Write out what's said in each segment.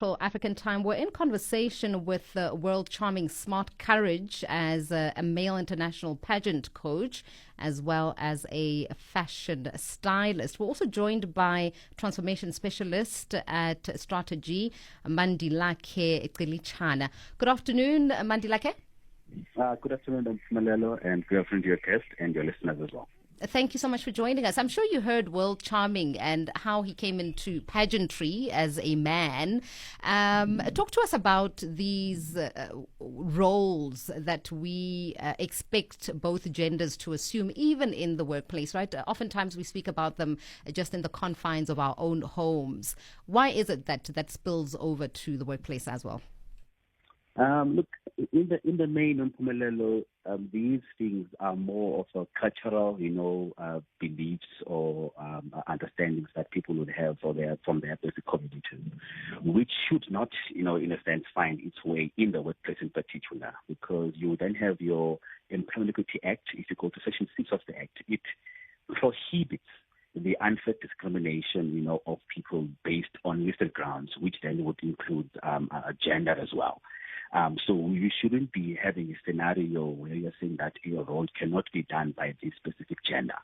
African time. We're in conversation with world charming Smart Courage as a male international pageant coach, as well as a fashion stylist. We're also joined by transformation specialist at Strata-g, Mandilake Icilichana. Good afternoon, Mandilake. Good afternoon, Malelo, and good afternoon to your guest and your listeners as well. Thank you so much for joining us. I'm sure you heard World Charming and how he came into pageantry as a man. Talk to us about these roles that we expect both genders to assume, even in the workplace, right? Oftentimes we speak about them just in the confines of our own homes. Why is it that that spills over to the workplace as well? Look, in the main, Mpumelelo, these things are more of a cultural, beliefs or understandings that people would have from their basic community, which should not, in a sense, find its way in the workplace in particular, because you then have your Employment Equity Act. If you go to Section 6 of the Act, it prohibits the unfair discrimination, of people based on listed grounds, which then would include gender as well. So you shouldn't be having a scenario where you're saying that your role cannot be done by this specific gender,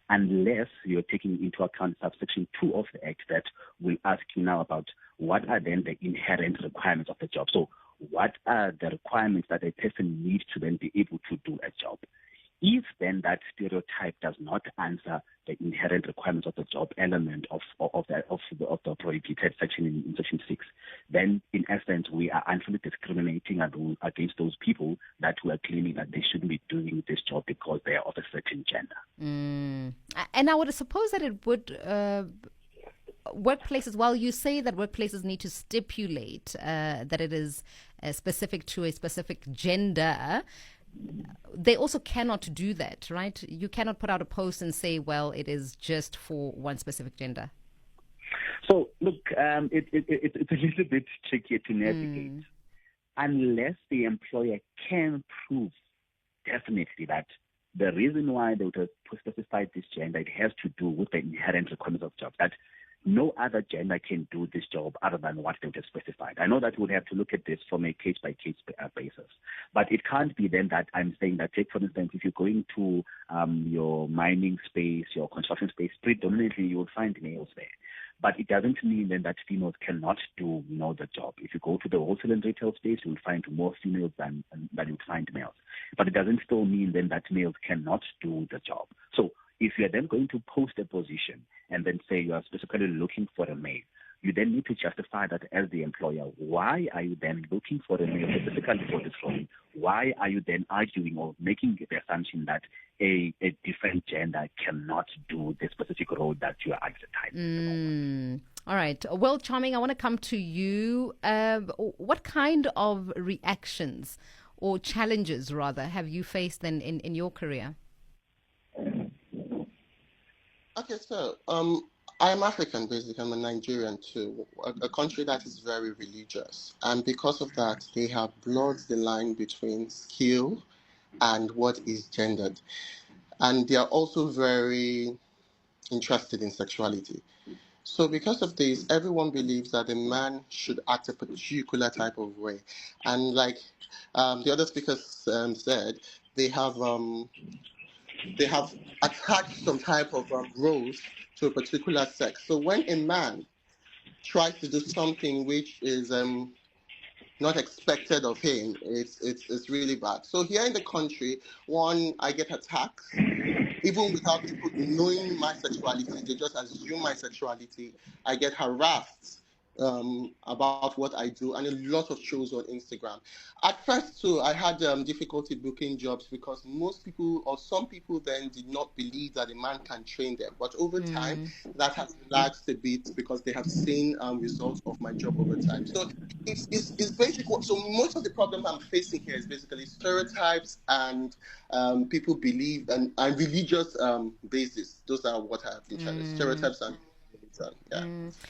unless you're taking into account subsection 2 of the Act that will ask you now about what are then the inherent requirements of the job. So what are the requirements that a person needs to then be able to do a job? If then that stereotype does not answer the inherent requirements of the job element of the prohibited section in Section 6, then in essence we are unfairly discriminating against those people that were claiming that they shouldn't be doing this job because they are of a certain gender. And I would suppose that it would workplaces, while you say that workplaces need to stipulate that it is specific to a specific gender, they also cannot do that, right? You cannot put out a post and say, well, it is just for one specific gender. So, look, it's a little bit trickier to navigate unless the employer can prove definitely that the reason why they would have specified this gender, it has to do with the inherent requirements of jobs, that no other gender can do this job other than what they would have specified. I know that we would have to look at this from a case-by-case basis, but it can't be then that I'm saying that, take for instance, if you're going to your mining space, your construction space, predominantly you will find males there. But it doesn't mean then that females cannot do, the job. If you go to the wholesale and retail space, you'll find more females than you'd find males. But it doesn't still mean then that males cannot do the job. So if you're then going to post a position and then say you are specifically looking for a male, you then need to justify that as the employer. Why are you then looking for a male specifically for this role? Why are you then arguing or making the assumption that a different gender cannot do the specific role that you are advertising? All right. Well, Charming, I want to come to you. What kind of reactions or challenges, rather, have you faced then in your career? Okay, so I am African, basically. I'm a Nigerian too, a country that is very religious. And because of that, they have blurred the line between skill and what is gendered. And they are also very interested in sexuality. So because of this, everyone believes that a man should act a particular type of way. And like the other speakers said, they have attached some type of roles to a particular sex. So when a man tries to do something which is not expected of him, it's really bad. So here in the country, I get attacked, even without people knowing my sexuality. They just assume my sexuality. I get harassed about what I do, and a lot of shows on Instagram. At first, too, I had difficulty booking jobs because most people or some people then did not believe that a man can train them. But over time, that has relaxed a bit because they have seen results of my job over time. So it's basically, so most of the problem I'm facing here is basically stereotypes and people believe and religious basis. Those are what I have been trying to stereotypes and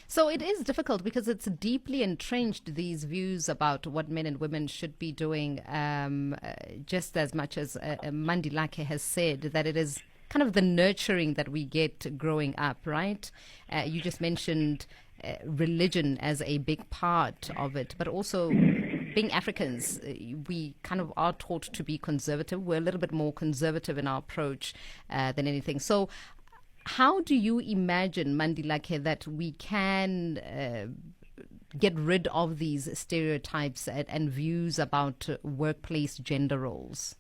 So it is difficult because it's deeply entrenched, these views about what men and women should be doing, just as much as Mandilake has said, that it is kind of the nurturing that we get growing up, right? You just mentioned religion as a big part of it, but also being Africans, we kind of are taught to be conservative. We're a little bit more conservative in our approach than anything. So how do you imagine, Mandilake, that we can get rid of these stereotypes and views about workplace gender roles?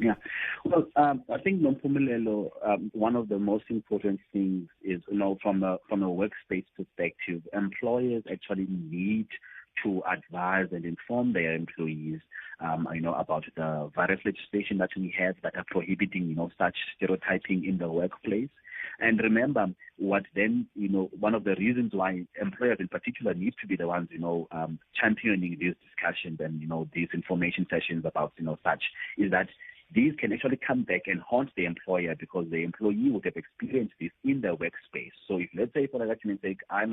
Yeah. Well, I think Nompumelelo, one of the most important things is, from a workspace perspective, employers actually need to advise and inform their employees, about the various legislation that we have that are prohibiting, such stereotyping in the workplace. And remember, what then, one of the reasons why employers in particular need to be the ones, championing these discussions and, these information sessions about, such, is that these can actually come back and haunt the employer because the employee would have experienced this in the workspace. So if, let's say, for argument's sake, I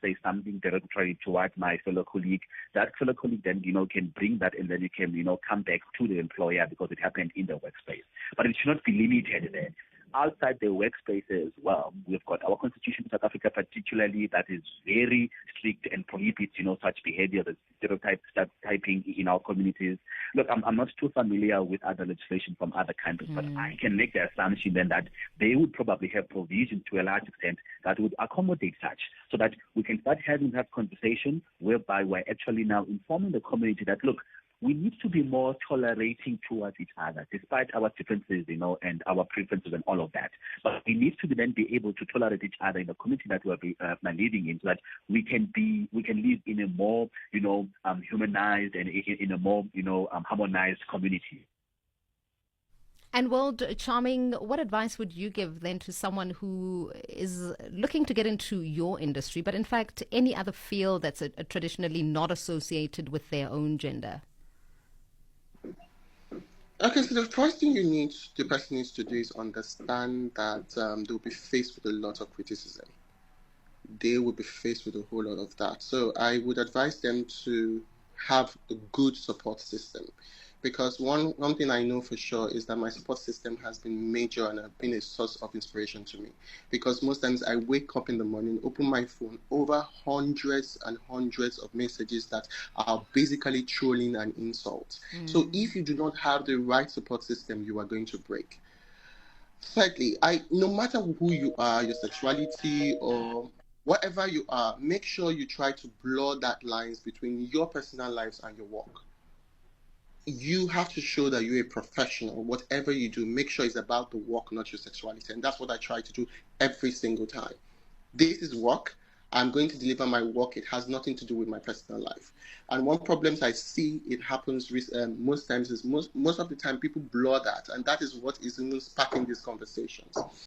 say something derogatory towards my fellow colleague, that fellow colleague then, can bring that and then you can, come back to the employer because it happened in the workspace. But it should not be limited there. Outside the workspace as well, we've got our constitution in South Africa particularly that is very strict and prohibits, such behavior, the stereotyping in our communities. Look, I'm not too familiar with other legislation from other countries, but I can make the assumption then that they would probably have provision to a large extent that would accommodate such, so that we can start having that conversation whereby we're actually now informing the community that, look, we need to be more tolerating towards each other, despite our differences, and our preferences and all of that. But we need to then be able to tolerate each other in the community that we're living in, so that we can live in a more, humanized and in a more, harmonized community. And World Charming, what advice would you give then to someone who is looking to get into your industry, but in fact any other field that's traditionally not associated with their own gender? Okay, so the first thing the person needs to do is understand that they'll be faced with a lot of criticism. They will be faced with a whole lot of that. So I would advise them to have a good support system. Because one thing I know for sure is that my support system has been major and been a source of inspiration to me. Because most times I wake up in the morning, open my phone, over hundreds and hundreds of messages that are basically trolling and insults. So if you do not have the right support system, you are going to break. Thirdly, no matter who you are, your sexuality or whatever you are, make sure you try to blur that lines between your personal lives and your work. You have to show that you're a professional. Whatever you do, make sure it's about the work, not your sexuality. And that's what I try to do every single time. This is work. I'm going to deliver my work. It has nothing to do with my personal life. And one problem I see it happens most times is most of the time people blur that. And that is what is even sparking these conversations.